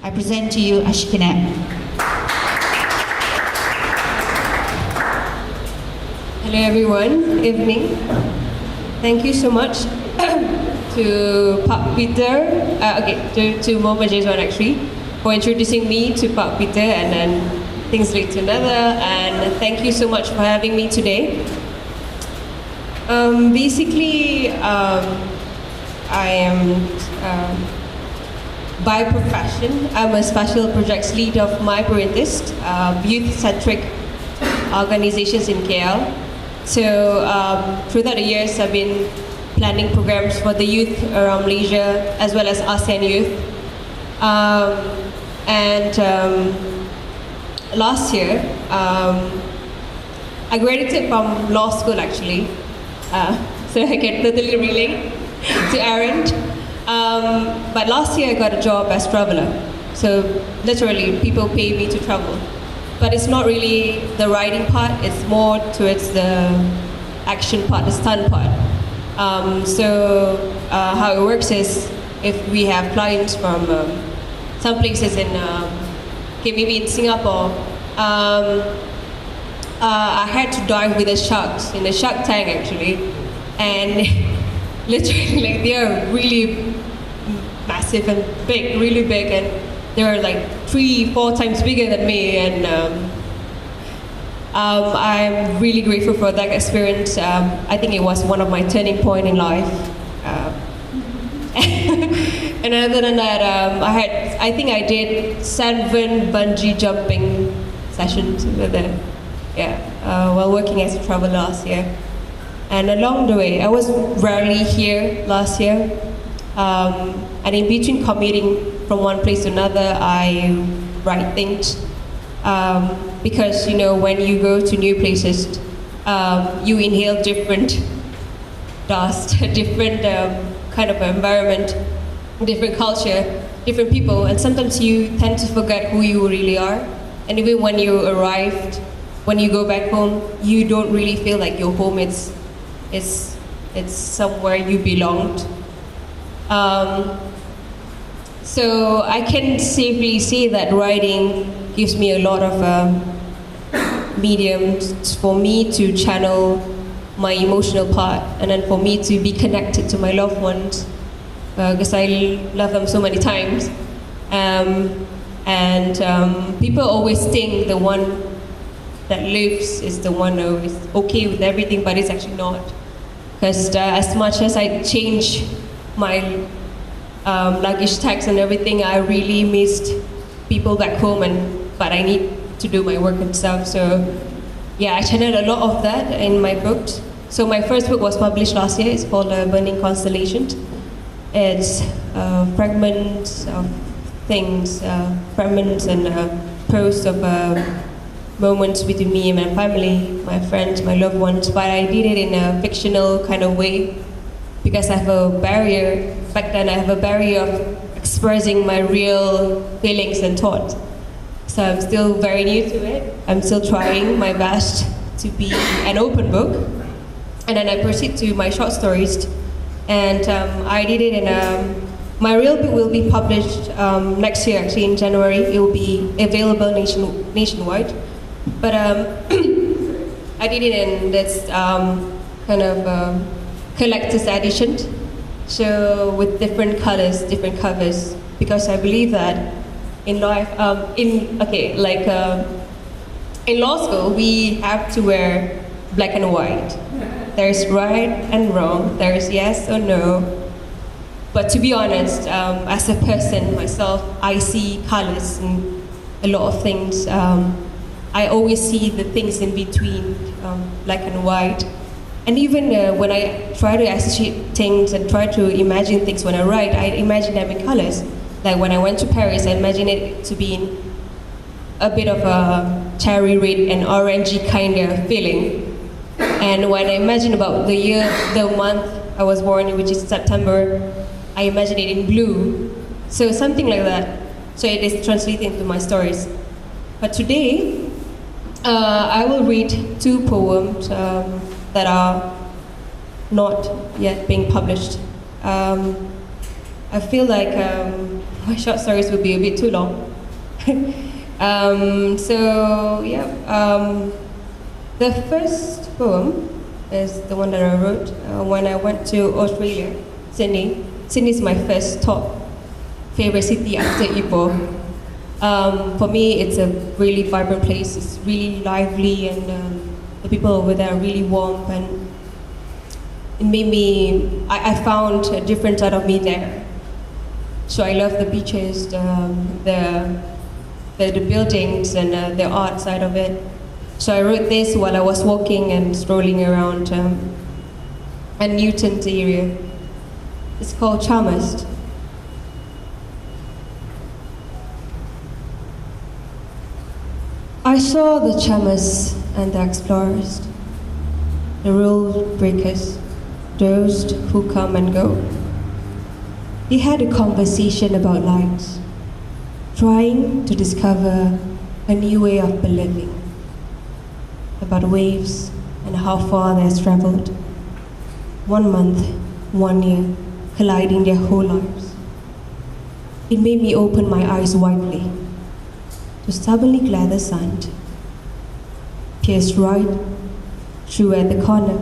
I present to you Ashikin M. Hello everyone, evening. Thank you so much to Pak Peter, to Mama Jason actually, for introducing me to Pak Peter and then things lead to another, and thank you so much for having me today. I am by profession, I'm a special projects lead of My Parentist, youth-centric organizations in KL. So throughout the years, I've been planning programs for the youth around Malaysia as well as ASEAN youth. Last year, I graduated from law school actually, so I can totally relate to Aaron. But last year I got a job as traveler. So literally people pay me to travel. But it's not really the writing part, it's more towards the action part, the stunt part. How it works is if we have clients from some places in, maybe in Singapore, I had to dive with the sharks in the shark tank actually, and literally like they are really massive and big, really big, and they were like 3-4 times bigger than me, and I'm really grateful for that experience. I think it was one of my turning point in life. And other than that, I think I did 7 bungee jumping sessions over there. While working as a traveler last year. And along the way, I was rarely here last year. And in between commuting from one place to another, I write things. Because when you go to new places, you inhale different dust, different kind of environment, different culture, different people, and sometimes you tend to forget who you really are. And even when you arrived, when you go back home, you don't really feel like your home. It's somewhere you belonged. So I can safely say that writing gives me a lot of mediums for me to channel my emotional part, and then for me to be connected to my loved ones, because I love them so many times. People always think the one that lives is the one who is okay with everything, but it's actually not. Because as much as I change my luggage tags and everything, I really missed people back home, but I need to do my work and stuff. So yeah, I channeled a lot of that in my books. So my first book was published last year. It's called Burning Constellations. It's fragments of things, fragments and prose of moments between me and my family, my friends, my loved ones, but I did it in a fictional kind of way because I have a barrier. Back then I have a barrier of expressing my real feelings and thoughts. So I'm still very new to it. I'm still trying my best to be an open book. And then I proceed to my short stories. And I did it in my real book will be published next year, actually in January. It will be available nationwide. But I did it in this kind of collector's edition, so with different colors, different covers, because I believe that in life, in law school, we have to wear black and white. There's right and wrong, there's yes or no. But to be honest, as a person myself, I see colors in a lot of things. I always see the things in between, black and white. And even when I try to associate things and try to imagine things when I write, I imagine them in colors. Like when I went to Paris, I imagine it to be in a bit of a cherry red and orangey kind of feeling. And when I imagine about the year, the month I was born, which is September, I imagine it in blue. So something like that. So it is translated into my stories. But today, I will read 2 poems that are not yet being published. I feel like my short stories would be a bit too long. The first poem is the one that I wrote when I went to Australia, Sydney. Sydney is my first top favorite city after Ipoh. For me, it's a really vibrant place. It's really lively, and the people over there are really warm, and it made me, I found a different side of me there. So I love the beaches, the buildings, and the art side of it. So I wrote this while I was walking and strolling around Newton's area. It's called Sharpened. I saw the charmers and the explorers, the rule breakers, those who come and go. They had a conversation about light, trying to discover a new way of believing, about waves and how far they have traveled. 1 month, 1 year, colliding their whole lives. It made me open my eyes widely to stubbornly glare the sun, pierced right through at the corner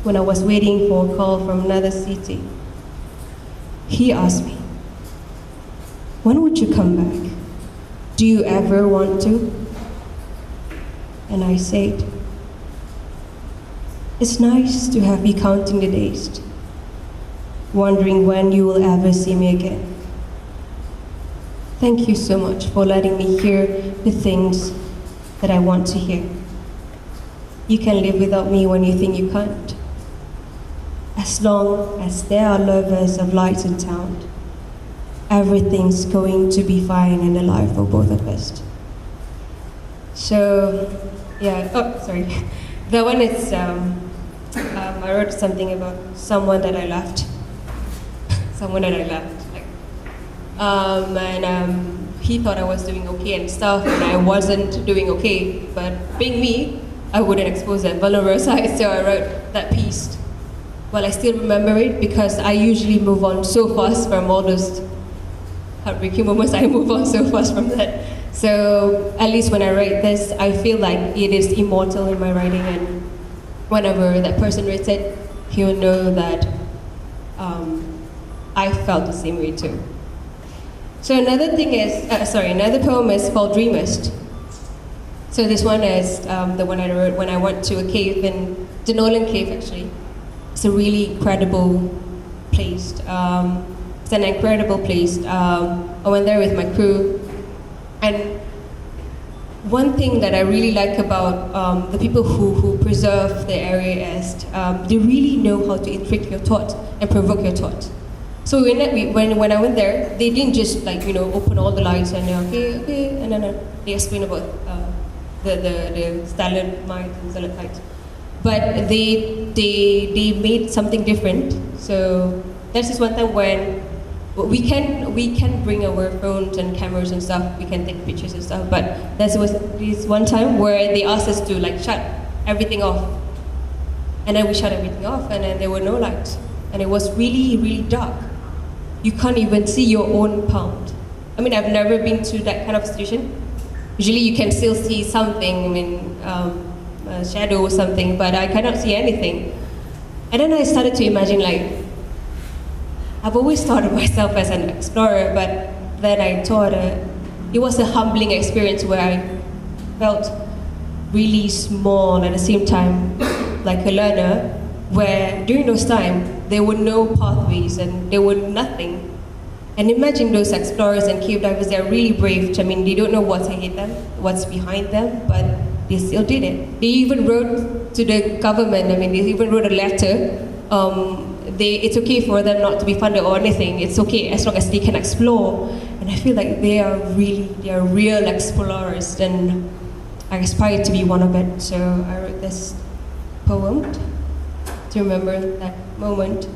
when I was waiting for a call from another city. He asked me, "When would you come back? Do you ever want to?" And I said, "It's nice to have you counting the days, wondering when you will ever see me again. Thank you so much for letting me hear the things that I want to hear. You can live without me when you think you can't. As long as there are lovers of light in town, everything's going to be fine in the life of both of us." So, yeah, That one is, I wrote something about someone that I left. He thought I was doing okay and stuff, and I wasn't doing okay. But being me, I wouldn't expose that vulnerable side, so I wrote that piece. Well, I still remember it because I usually move on so fast from all those heartbreaking moments. I move on so fast from that. So at least when I write this, I feel like it is immortal in my writing, and whenever that person reads it, he'll know that I felt the same way too. So another poem is called Dreamist. So this one is the one I wrote when I went to a cave in the Nolan Cave, actually. It's a really incredible place. It's an incredible place. I went there with my crew, and one thing that I really like about the people who preserve the area is they really know how to intrigue your thought and provoke your thought. So when I went there, they didn't just open all the lights and okay, and then they explain about the stalagmites and stalactites. But they made something different. So there's this one time when we can bring our phones and cameras and stuff. We can take pictures and stuff. But there was this one time where they asked us to shut everything off, and then we shut everything off, and then there were no lights, and it was really, really dark. You can't even see your own palm. I mean, I've never been to that kind of situation. Usually you can still see something, a shadow or something, but I cannot see anything. And then I started to imagine, I've always thought of myself as an explorer, but then I thought it was a humbling experience where I felt really small at the same time, like a learner, where during those times, there were no pathways and there were nothing. And imagine those explorers and cave divers, they're really brave. I mean, they don't know what's ahead them, what's behind them, but they still did it. They even wrote to the government, they even wrote a letter. It's okay for them not to be funded or anything. It's okay as long as they can explore. And I feel like they are real explorers, and I aspire to be one of it. So I wrote this poem to remember that moment.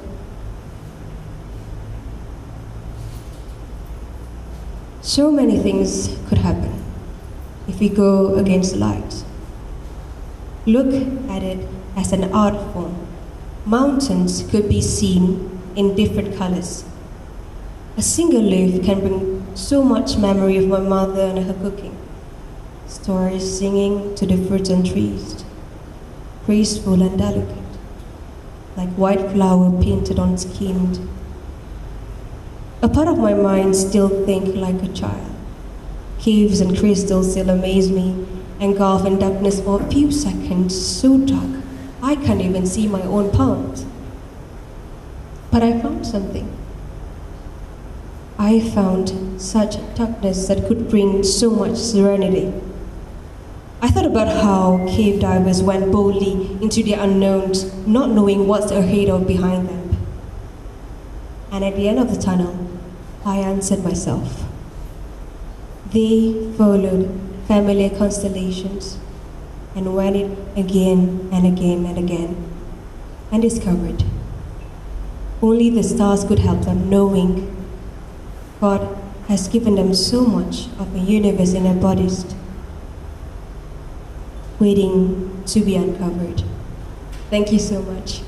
So many things could happen if we go against the light. Look at it as an art form. Mountains could be seen in different colors. A single leaf can bring so much memory of my mother and her cooking. Stories singing to the fruits and trees, graceful and delicate, like white flower painted on skin. A part of my mind still think like a child. Caves and crystals still amaze me, engulfed in darkness for a few seconds, so dark I can't even see my own palms. But I found something. I found such darkness that could bring so much serenity. I thought about how cave divers went boldly into the unknowns, not knowing what's ahead or behind them. And at the end of the tunnel, I answered myself. They followed familiar constellations and went it again and again and again, and discovered only the stars could help them, knowing God has given them so much of the universe in their bodies, waiting to be uncovered. Thank you so much.